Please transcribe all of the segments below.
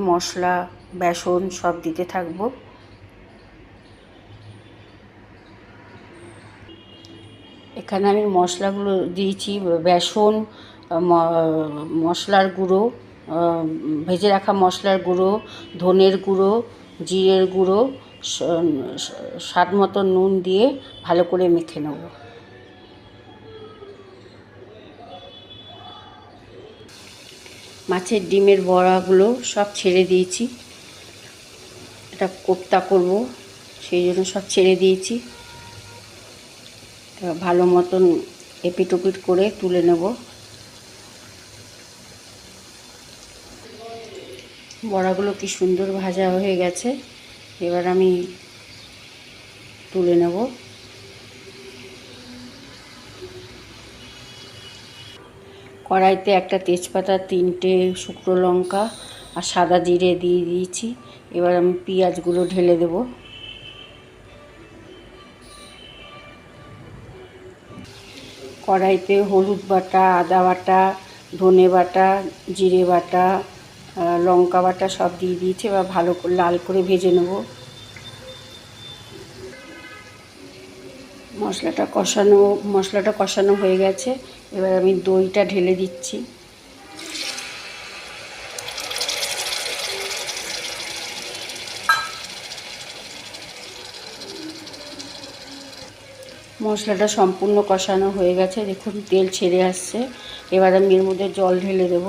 মশলা বেসন সব দিতে থাকবো। এখানে আমি মশলাগুলো দিয়েছি, বেসন, মশলার গুঁড়ো, ভেজে রাখা মশলার গুঁড়ো, ধনের গুঁড়ো, জিরের গুঁড়ো, স্বাদ মতো নুন দিয়ে ভালো করে মেখে নেব। মাছের ডিমের বড়াগুলো সব ছেড়ে দিয়েছি, এটা কোপ্তা করব সেই জন্য সব ছেড়ে দিয়েছি। ভালো মতন এপিট ওপিট করে তুলে নেব। বড়াগুলো কি সুন্দর ভাজা হয়ে গেছে, এবার আমি তুলে নেব। কড়াইতে একটা তেজপাতা, 3টে শুকনো লঙ্কা আর সাদা জিরে দিয়ে দিয়েছি। এবার আমি পেঁয়াজগুলো ঢেলে দেব। কড়াইতে হলুদ বাটা, আদা বাটা, ধনে বাটা, জিরে বাটা, লঙ্কা বাটা সব দিয়ে দিয়েছি। এবার ভালো করে লাল করে ভেজে নেব। মশলাটা কষানো হয়ে গেছে, এবার আমি দইটা ঢেলে দিচ্ছি। মশলাটা সম্পূর্ণ কষানো হয়ে গেছে, দেখুন তেল ছেড়ে আসছে। এবার আমি এর মধ্যে জল ঢেলে দেব।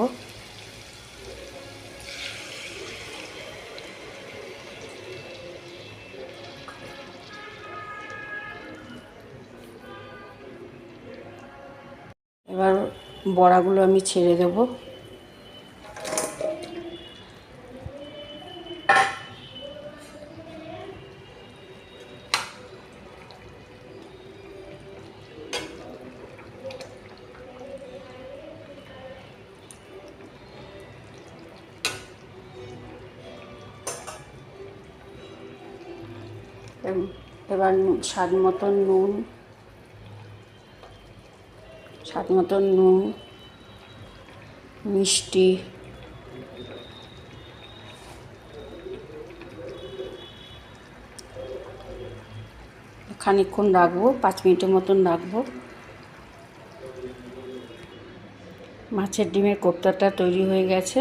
এবার বড়াগুলো আমি ছেড়ে দেব। এবার স্বাদ মতন নুন, মিষ্টি, খানিকক্ষণ রাখবো, 5 মিনিটের মতন রাখবো। মাছের ডিমের কোপ্তাটা তৈরি হয়ে গেছে।